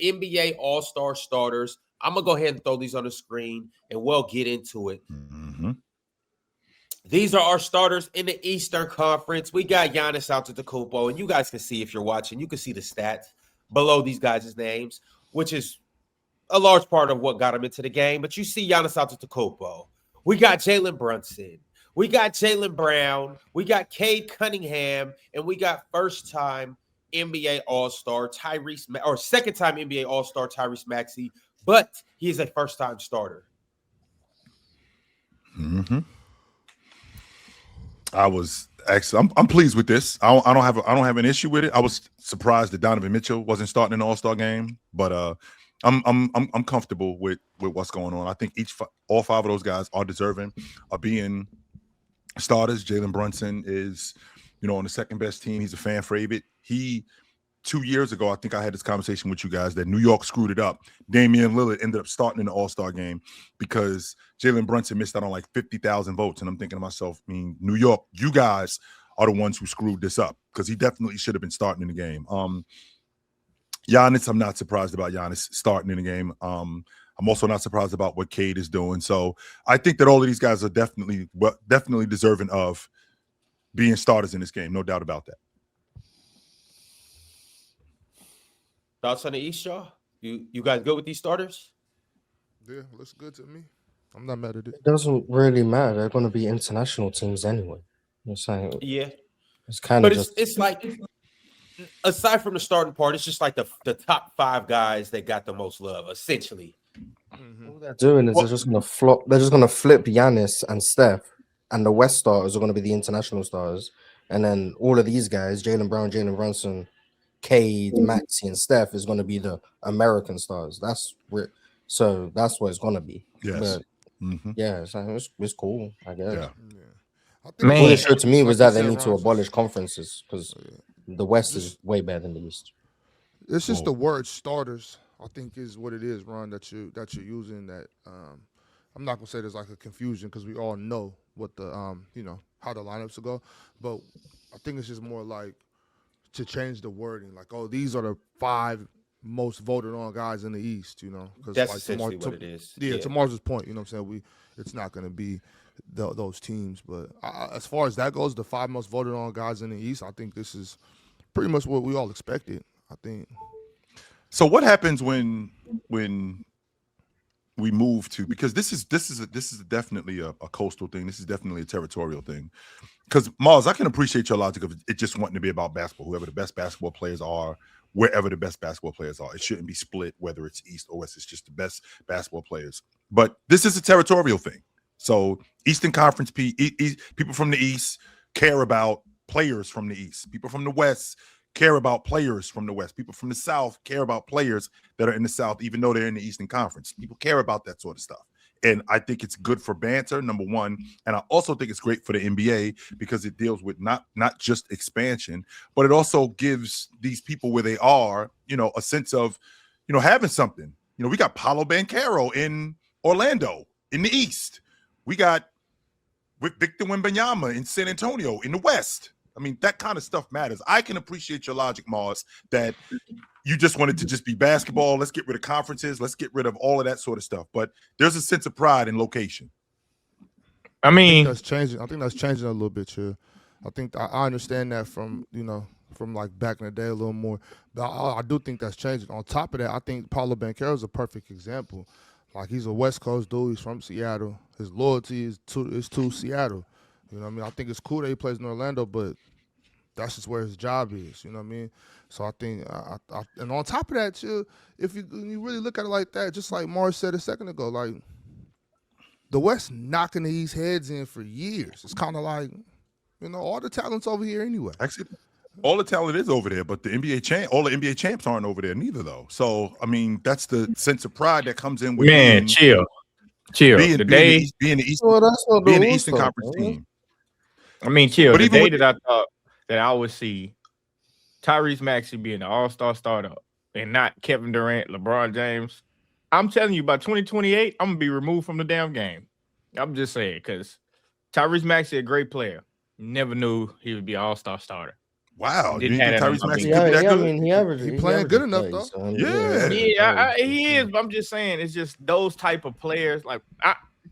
NBA All-Star starters. I'm going to go ahead and throw these on the screen, and we'll get into it. Mm-hmm. These are our starters in the Eastern Conference. We got Giannis Antetokounmpo, and you guys can see if you're watching, you can see the stats below these guys' names, which is a large part of what got him into the game. But you see Giannis Antetokounmpo. We got Jalen Brunson. We got Jaylen Brown. We got Cade Cunningham. And we got first-time NBA All-Star second-time NBA All-Star Tyrese Maxey. But he is a first-time starter. Mm-hmm. I'm pleased with this. I don't have an issue with it. I was surprised that Donovan Mitchell wasn't starting in the All-Star game, but I'm comfortable with what's going on. I think all five of those guys are deserving of being starters. Jalen Brunson is, on the second best team. He's a fan favorite. 2 years ago, I think I had this conversation with you guys that New York screwed it up. Damian Lillard ended up starting in the All-Star game because Jalen Brunson missed out on like 50,000 votes. And I'm thinking to myself, New York, you guys are the ones who screwed this up because he definitely should have been starting in the game. Giannis, I'm not surprised about Giannis starting in the game. I'm also not surprised about what Cade is doing. So I think that all of these guys are definitely deserving of being starters in this game. No doubt about that. Thoughts on the East, y'all? You guys good with these starters? Yeah, looks good to me. I'm not mad at it. It doesn't really matter. They're going to be international teams anyway. You're saying, yeah, it's kind of just. It's like, aside from the starting part, it's just like the top five guys that got the most love, essentially. Mm-hmm. All they're doing is they're just going to flop. They're just going to flip Giannis and Steph, and the West stars are going to be the international stars, and then all of these guys, Jaylen Brown, Jalen Brunson, Cade, Maxey, and Steph is going to be the American stars. That's what it's going to be. Yes. But, yeah, it's cool, I guess. Yeah. All they showed to me was that they need to abolish conferences because the West is way better than the East. It's just the word starters, I think, is what it is, Ron, that you're using. That I'm not gonna say there's like a confusion because we all know what the how the lineups will go, but I think it's just more like to change the wording, like, oh, these are the 5 most voted on guys in the East, because that's like essentially what it is. Yeah, to Mars's point, what I'm saying, it's not going to be those teams, but as far as that goes, the 5 most voted on guys in the East, I think this is pretty much what we all expected. I think. So what happens when we move to, because this is definitely a coastal thing. This is definitely a territorial thing. Because Mars, I can appreciate your logic of it just wanting to be about basketball. Whoever the best basketball players are, wherever the best basketball players are, it shouldn't be split whether it's East or West. It's just the best basketball players. But this is a territorial thing. So Eastern Conference people from the East care about players from the East. People from the West care about players from the West. People from the South care about players that are in the South, even though they're in the Eastern Conference. People care about that sort of stuff. And I think it's good for banter, number one. And I also think it's great for the NBA because it deals with not just expansion, but it also gives these people where they are, a sense of, having something. We got Paolo Banchero in Orlando in the East. We got Victor Wembanyama in San Antonio in the West. I mean, that kind of stuff matters. I can appreciate your logic, Mars, that you just want it to just be basketball. Let's get rid of conferences. Let's get rid of all of that sort of stuff. But there's a sense of pride in location. I think that's changing. I think that's changing a little bit here. I think I understand that from like back in the day a little more. But I do think that's changing. On top of that, I think Paolo Banchero is a perfect example. Like, he's a West Coast dude. He's from Seattle. His loyalty is to Seattle. You know what I mean? I think it's cool that he plays in Orlando, but that's just where his job is. You know what I mean? So I think, and on top of that, too, if you really look at it like that, just like Morris said a second ago, like, the West knocking these heads in for years. It's kind of like, all the talent's over here anyway. Actually, all the talent is over there, but all the NBA champs aren't over there neither, though. So, I mean, that's the sense of pride that comes in with chill. Being the Eastern Conference team. I mean, chill. But the day that I thought that I would see Tyrese Maxey being the all-star starter and not Kevin Durant, LeBron James, I'm telling you, by 2028, I'm going to be removed from the damn game. I'm just saying, because Tyrese Maxey, a great player. Never knew he would be an all-star starter. Wow, you Didn't think have that on Tyrese my Maxey bench. could be that I good? mean, he averaged. He playing good enough, though. So, Yeah. Yeah, he is. But I'm just saying, it's just those type of players. Like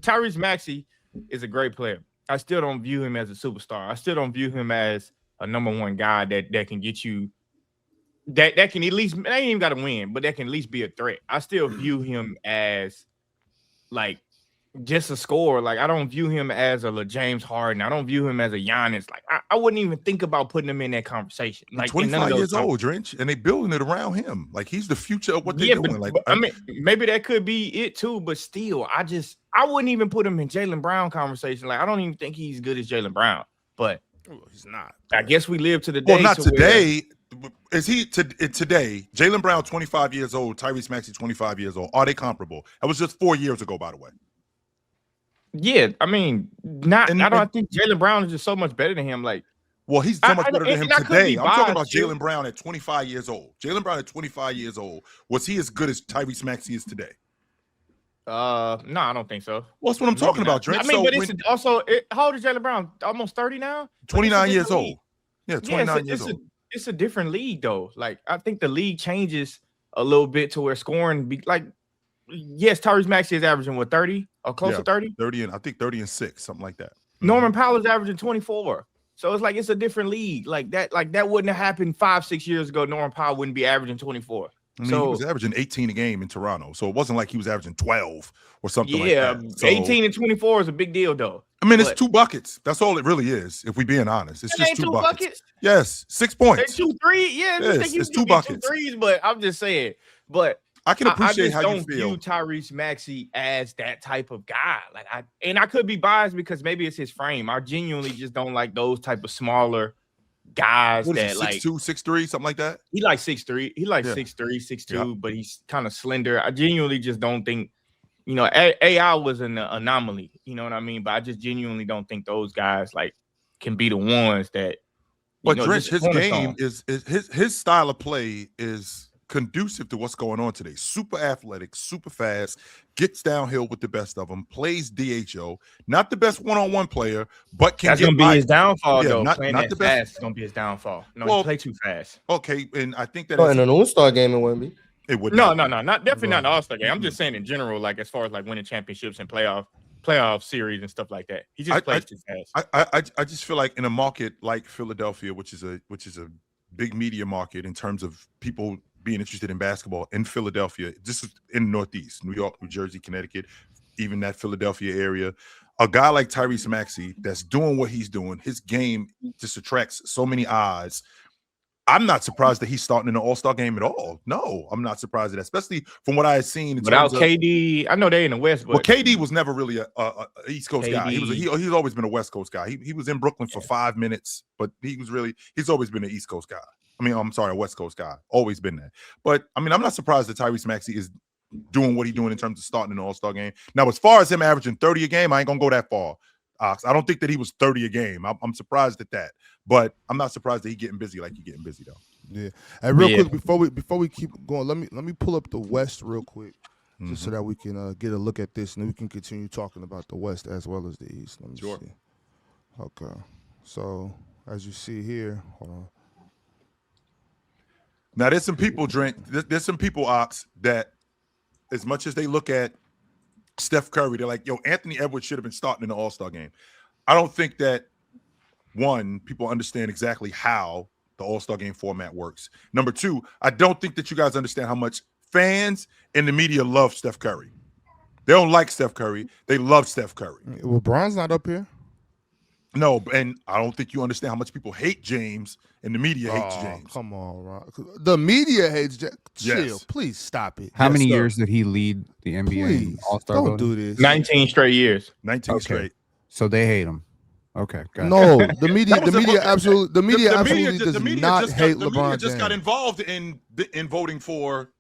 Tyrese Maxey is a great player. I still don't view him as a superstar. I still don't view him as a number one guy that can get you. That can at least, they ain't even got to win, but that can at least be a threat. I still view him as like just a scorer. Like I don't view him as a James Harden. I don't view him as a Giannis. Like I wouldn't even think about putting him in that conversation. Like 25 years old, Drench, and they building it around him. Like he's the future of what they're doing. Like I mean, maybe that could be it too, but still, I wouldn't even put him in Jaylen Brown conversation. Like I don't even think he's good as Jaylen Brown, but he's not. I guess we live to the day. Well, not today. Is he today? Jaylen Brown, 25 years old. Tyrese Maxey, 25 years old. Are they comparable? That was just 4 years ago, by the way. Yeah, I mean, I think Jaylen Brown is just so much better than him. Like, well, he's so much better than him today. I'm talking about too. Jaylen Brown at 25 years old. Jaylen Brown at 25 years old. Was he as good as Tyrese Maxey is today? No, I don't think so. Well, that's what I'm talking about, Drench. I mean, but it's also how old is Jaylen Brown? Almost 30 now. 29 years old. Yeah, 29 years old. It's a different league though. Like I think the league changes a little bit to where scoring yes, Tyrese Maxey is averaging what 30 or close to 30? 30 and I think 30 and 6, something like that. Norman Powell is averaging 24. So it's like it's a different league. Like that wouldn't have happened 5-6 years ago. Norman Powell wouldn't be averaging 24. I mean, he was averaging 18 a game in Toronto, so it wasn't like he was averaging 12 or something like that. So, 18 and 24 is a big deal, though. I mean, it's 2 buckets. That's all it really is, if we're being honest. It's just 2 buckets. Yes, 6 points. 2 3. Yeah, yes, it's 2 buckets. 2 threes, but I'm just saying. But I can appreciate how you don't feel. view Tyrese Maxey as that type of guy. Like I could be biased because maybe it's his frame. I genuinely just don't like those type of smaller guys what that is he, like 6'2", 6'3", something like that. He like 6'3". He like 6'3", 6'2", but he's kind of slender. I genuinely just don't think, AI was an anomaly. You know what I mean? But I just genuinely don't think those guys like can be the ones that. But Drench, his game is his style of play is conducive to what's going on today. Super athletic, super fast, gets downhill with the best of them, plays DHO, not the best one-on-one player, but can that's get gonna be his downfall though. Not that the fast best. is gonna be his downfall. No, well, he play too fast. Okay, and I think that in an All-Star game it wouldn't be. It would not definitely not an All-Star game. I'm just saying in general, like as far as like winning championships and playoff series and stuff like that. He just plays too fast. I just feel like in a market like Philadelphia, which is a big media market in terms of people being interested in basketball in Philadelphia, this is in the Northeast, New York, New Jersey, Connecticut, even that Philadelphia area. A guy like Tyrese Maxey that's doing what he's doing, his game just attracts so many eyes. I'm not surprised that he's starting in the All-Star game at all. No, I'm not surprised at that, especially from what I had seen. Without KD, I know they're in the West, but KD was never really a East Coast guy. He's always been a West Coast guy. He was in Brooklyn for 5 minutes, but he's always been an East Coast guy. I mean, I'm sorry, a West Coast guy. Always been that. But I mean, I'm not surprised that Tyrese Maxey is doing what he's doing in terms of starting in the All-Star game. Now, as far as him averaging 30 a game, I ain't gonna go that far. I don't think that he was 30 a game. I'm surprised at that, but I'm not surprised that he's getting busy like he's getting busy though. Yeah. And real quick before we keep going, let me pull up the West real quick, just so that we can get a look at this, and then we can continue talking about the West as well as the East. Let me see. Okay. So as you see here, hold on. Now there's some people, there's some people, Ox, that as much as they look at Steph Curry, they're like, yo, Anthony Edwards should have been starting in the All-Star game. I don't think that, one, people understand exactly how the All-Star game format works. Number two, I don't think that you guys understand how much fans and the media love Steph Curry. They don't like Steph Curry. They love Steph Curry. Well, Bron's not up here. No, and I don't think you understand how much people hate James and the media hates James. Come on, Ron. The media hates James. Chill. Yes. Please stop it. How many years did he lead the NBA All-Star don't voting? do this. 19 straight years. 19 straight. So they hate him. Okay. No, the media absolutely does not hate LeBron James. The media just got involved in voting for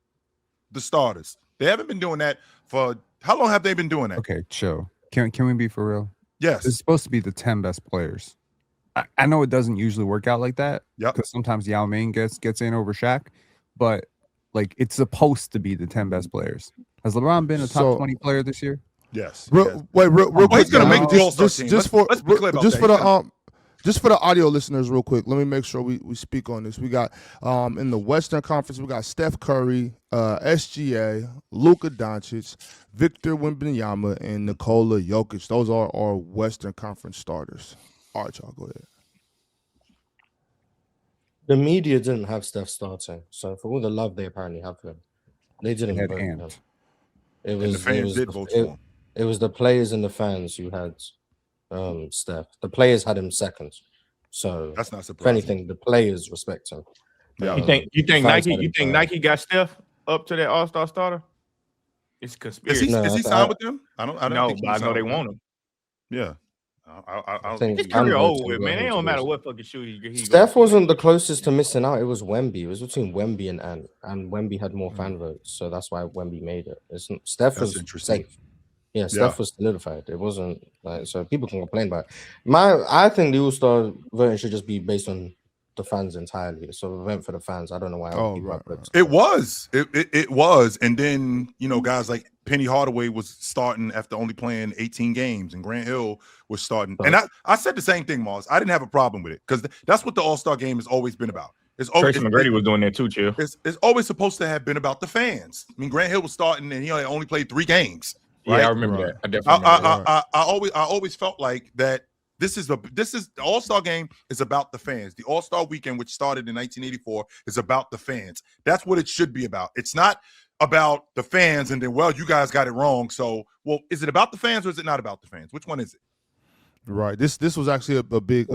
the starters. They haven't been doing that for how long have they been doing that? Okay, chill. Can we be for real? Yes. It's supposed to be the 10 best players. I know it doesn't usually work out like that. Yeah. Because sometimes Yao Ming gets in over Shaq, but like it's supposed to be the 10 best players. Has LeBron been a top 20 player this year? Yes. Real quick. He's gonna make the All-Star team. Let's be clear about just for the audio listeners, real quick, let me make sure we speak on this. We got in the Western Conference, we got Steph Curry, SGA, Luka Doncic, Victor Wembanyama, and Nikola Jokic. Those are our Western Conference starters. All right, y'all, go ahead. The media didn't have Steph starting, so for all the love they apparently have for him, they didn't vote for him. It was the fans did vote for him. It was the players and the fans who had Steph. The players had him second, so that's not if surprising. anything, the players respect him. Yeah. You think Nike got Steph up to that All-Star starter? It's conspiracy. Is he signed with them? I don't know, think but I know they want him. Yeah. I don't think his career over with, man. It don't matter what fucking shoe he Steph wasn't the closest to missing out. It was Wemby. It was between Wemby and Ant, and Wemby had more fan votes, so that's why Wemby made it. Steph was safe. Yeah, Steph was solidified. It wasn't like, so people can complain about it. I think the All-Star voting should just be based on the fans entirely. So event for the fans. I don't know why. It was. It was. And then, guys like Penny Hardaway was starting after only playing 18 games, and Grant Hill was starting. And I said the same thing, Mars. I didn't have a problem with it because that's what the All-Star game has always been about. Tracy McGrady was doing that too, Chill. It's always supposed to have been about the fans. I mean, Grant Hill was starting and he only played 3 games. Right? Yeah, I remember that. I definitely remember that. I always felt like that. This is the All-Star game is about the fans. The All-Star weekend, which started in 1984, is about the fans. That's what it should be about. It's not about the fans and then, you guys got it wrong. So, is it about the fans or is it not about the fans? Which one is it? Right. This was actually a big.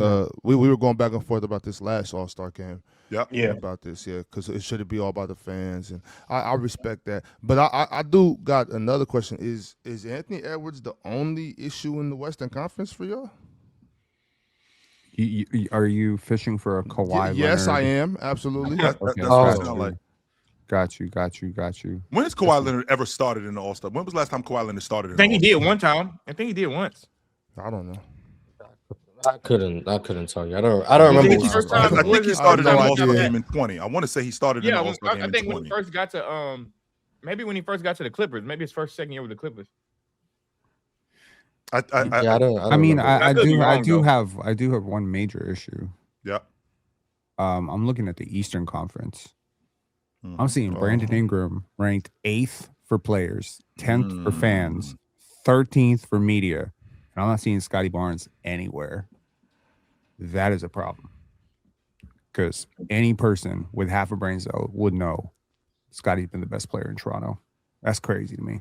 We were going back and forth about this last All-Star game. Yeah. About this, because it should be all about the fans, and I respect that. But I do got another question: Is Anthony Edwards the only issue in the Western Conference for y'all? Are you fishing for a Kawhi? Yes, I am. Absolutely. That's what it sounds like. Got you. When has Kawhi Leonard ever started in the All-Star? When was the last time Kawhi Leonard started? I think he did one time. I think he did once. I don't know. I couldn't tell you. I don't remember. I think he started in the All-Star game in 20. I want to say he started in the All-Star game in 20. I think when he first got to maybe when he first got to the Clippers, maybe his second year with the Clippers. I do have one major issue. Yeah. I'm looking at the Eastern Conference. I'm seeing Brandon Ingram ranked 8th for players, 10th for fans, 13th for media. And I'm not seeing Scotty Barnes anywhere. That is a problem. Because any person with half a brain cell would know Scotty's been the best player in Toronto. That's crazy to me.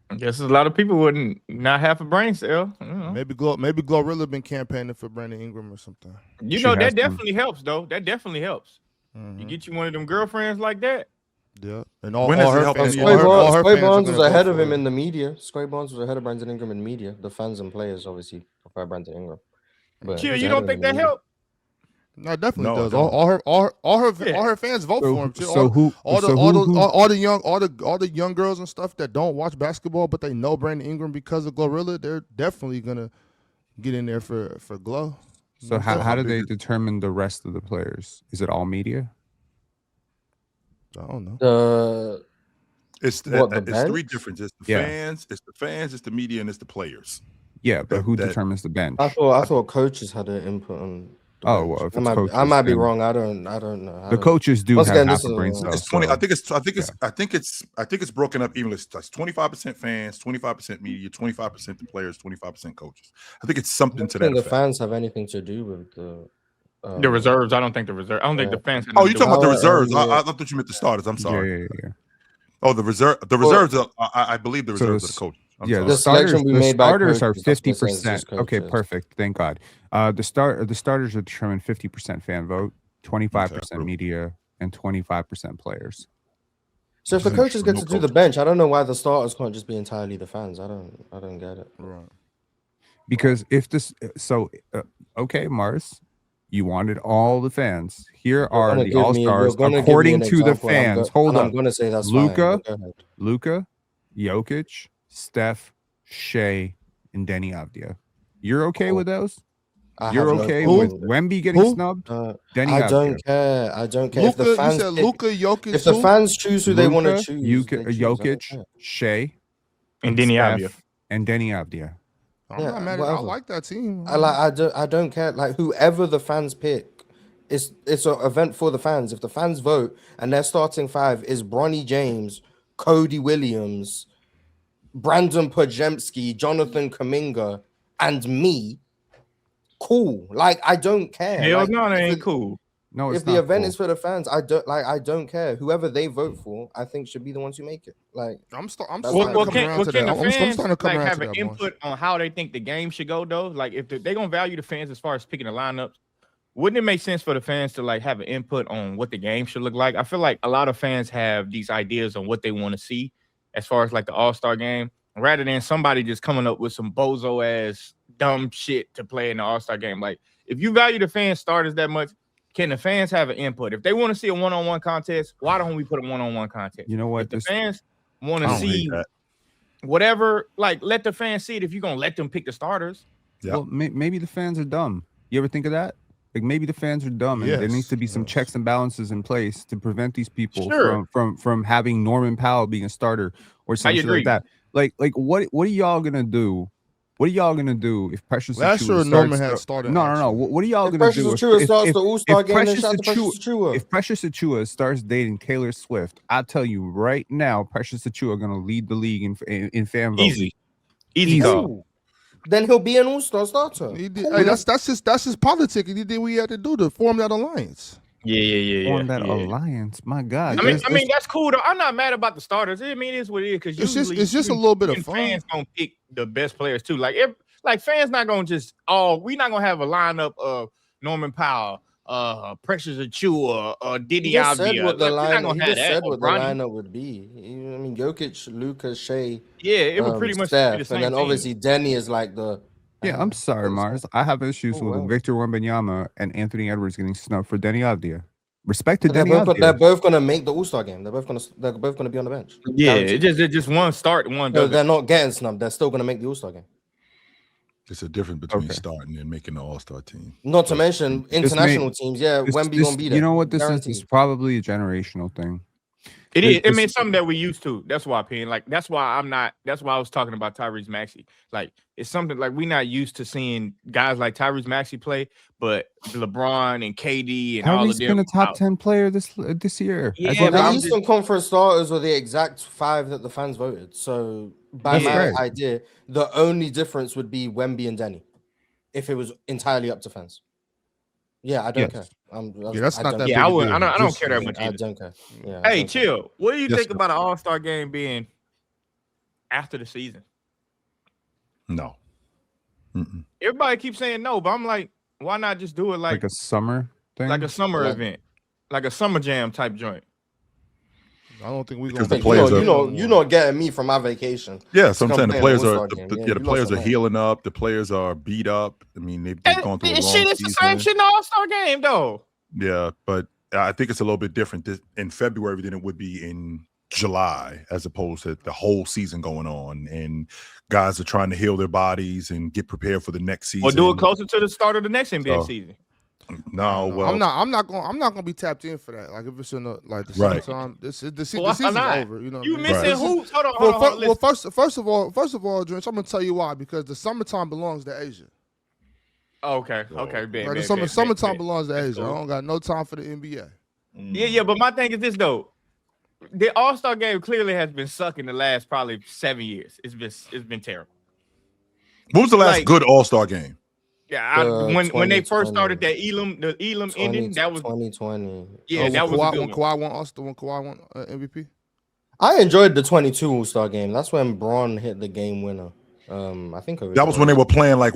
I guess a lot of people wouldn't not have a brain cell. Maybe Glorilla been campaigning for Brandon Ingram or something. That definitely helps, though. That definitely helps. You get you one of them girlfriends like that. Yeah, and all her fans. Square Barnes was ahead of him in the media. Square Barnes was ahead of Brandon Ingram in media. The fans and players obviously prefer Brandon Ingram. But you don't think that helped? No, it definitely does. All her fans vote for him. All the young girls and stuff that don't watch basketball but they know Brandon Ingram because of Glorilla, they're definitely gonna get in there for Glow. So how do they determine the rest of the players? Is it all media? I don't know. It's 3 differences. It's the fans, it's the media, and it's the players. Yeah, but who determines the bench? I thought coaches had an input on. If it's coaches, I might be wrong. I don't know. The coaches do have half a brain cell. It's 20. I think it's broken up evenly. It's 25% fans, 25% media, 25% the players, 25% coaches. I think it's something to that. I don't think the fans have anything to do with the reserves. I don't think the reserves. I don't think the fans. Oh, you're talking about the reserves? I thought you meant the starters. I'm sorry. Yeah. Oh, the reserves. I believe the reserves are the coaches. The starters are 50%. Okay, perfect. Thank God. The starters are determined 50% fan vote, 25% media, and 25% players. So if the coaches get to do the bench, I don't know why the starters can't just be entirely the fans. I don't get it. Right. Because okay, Mars, you wanted all the fans. Here are the all-stars according to the fans. Hold on. I'm going to say that's Luka, Jokic, Steph, Shea, and Denny Avdia. You're okay with those? You're okay with Wemby getting snubbed? Denny Avdia. I don't care. If the fans Luka, Jokic, if the fans choose who they want to choose, Jokic, Shea, and Denny Avdia. And Denny Avdia. I'm not mad at it. I like that team. I don't care. Like whoever the fans pick, it's an event for the fans. If the fans vote and their starting 5 is Bronny James, Cody Williams, Brandon Pojemski, Jonathan Kuminga, and me, cool. Like I don't care. Hell like, no, that ain't cool. No, if the event is for the fans, I don't care. Whoever they vote for, I think should be the ones who make it. Like I'm starting to come around to that. I'm starting to come around have to an that. Input on how they think the game should go though. Like if they're gonna value the fans as far as picking the lineups, wouldn't it make sense for the fans to like have an input on what the game should look like? I feel like a lot of fans have these ideas on what they want to see as far as like the All-Star game, rather than somebody just coming up with some bozo ass dumb shit to play in the All-Star game. Like if you value the fans starters that much, can the fans have an input? If they want to see a one-on-one contest, why don't we put a one-on-one contest? You know what? If the fans want to see whatever, like let the fans see it if you're gonna let them pick the starters. Yeah. Well, maybe the fans are dumb. You ever think of that? Like maybe the fans are dumb, and there needs to be some checks and balances in place to prevent these people from having Norman Powell being a starter or something like that. Like what are y'all gonna do? What are y'all gonna do if Precious Achiuwa last year Norman had started? No. What are y'all gonna Precious do Achiuwa starts the All-Star game? Then shout out to Precious Achiuwa. If Precious Achiuwa starts dating Taylor Swift, I tell you right now, Precious Achiuwa gonna lead the league in fan voting. Easy call. Then he'll be an All-Star starter. Hey, that's his politics. He did what he had to do to form that alliance. Form that alliance. My God. I mean that's cool though. I'm not mad about the starters. I mean, it is what it is because it's just a little bit of fun. Fans gonna pick the best players too. Like fans not gonna just we're not gonna have a lineup of Norman Powell, Precious Achiuwa, Diddy Alvia. He just said what the lineup would be. I mean, Jokic, Luka, Shea. Yeah, it would pretty much Steph, be the same and then team. Obviously Denny is like the. Yeah, I'm sorry, Mars. I have issues with Victor Wembanyama and Anthony Edwards getting snubbed for Denny Avdia. Respect to Denny Avdia. They're both gonna make the All-Star game. They're both gonna be on the bench. Yeah, it's just one start, one. No, they're not getting snubbed. They're still gonna make the All-Star game. It's a difference between starting and making the All-Star team. Not to mention international teams. Yeah, Wemby gonna be there. You know what this is? It's probably a generational thing. It is. I mean, it's something that we used to. That's why, Payne. Like, that's why I was talking about Tyrese Maxey. Like, it's something like we're not used to seeing guys like Tyrese Maxey play, but LeBron and KD and all of them. He's been a top 10 player this year. Yeah, the Eastern Conference starters were the exact 5 that the fans voted. So, by my idea, the only difference would be Wemby and Denny, if it was entirely up to fans. Yeah, I don't care. That's not that. Yeah, I don't care that much. I don't care. Yeah. Hey, chill. What do you think about an All-Star game being after the season? No. Mm-mm. Everybody keeps saying no, but I'm like, why not just do it like a summer thing, like a summer event, like a summer jam type joint? I don't think we're gonna. The players you're not getting me from my vacation. Yeah, so I'm saying the players are the players are healing up. The players are beat up. I mean, they've gone through a long season. It's the same shit in the All-Star game, though. Yeah, but I think it's a little bit different in February than it would be in July, as opposed to the whole season going on, and guys are trying to heal their bodies and get prepared for the next season. Or do it closer to the start of the next NBA season. No, well, I'm not gonna be tapped in for that. Like if it's in the summertime, the season's over. You know, you missing hoops. Hold on. Well, first of all, Drench, I'm gonna tell you why. Because the summertime belongs to Asia. Okay, the summertime belongs to Asia. I don't got no time for the NBA. Yeah, but my thing is this though. The All-Star game clearly has been sucking the last probably 7 years. It's been terrible. What was the last good All-Star game? Yeah, when they first started that Elam ending, that was 2020. Yeah, that was when Kawhi won MVP. I enjoyed the 22 All-Star game. That's when Braun hit the game winner. I think that was when they were playing like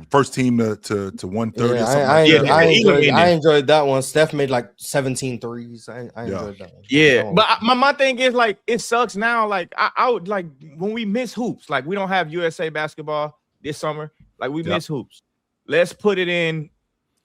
first team to 130. Yeah, I enjoyed that one. Steph made like 17 threes. I enjoyed that one. Yeah, but my thing is like it sucks now. Like I would like when we miss hoops. Like we don't have USA basketball this summer. Like we miss hoops. Let's put it in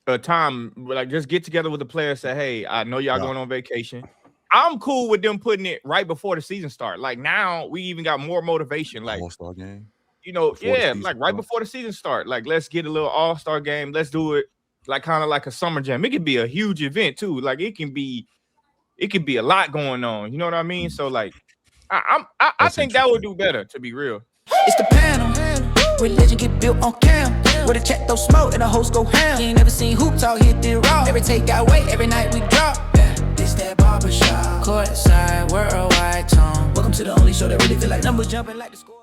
a time like just get together with the players. Say, hey, I know y'all going on vacation. I'm cool with them putting it right before the season start. Like now we even got more motivation. Like All-Star game. You know, like right before the season start. Like let's get a little All-Star game. Let's do it like kind of like a summer jam. It could be a huge event too. Like it can be a lot going on. You know what I mean? So like I think that would do better, to be real. It's the panel. Religion get built on cam. Where the check throw smoke and the hoes go ham. You ain't never seen hoop talk hit the raw. Every take got weight, every night we drop. This that barbershop. Courtside, worldwide tone. Welcome to the only show that really feel like numbers jumping like the score.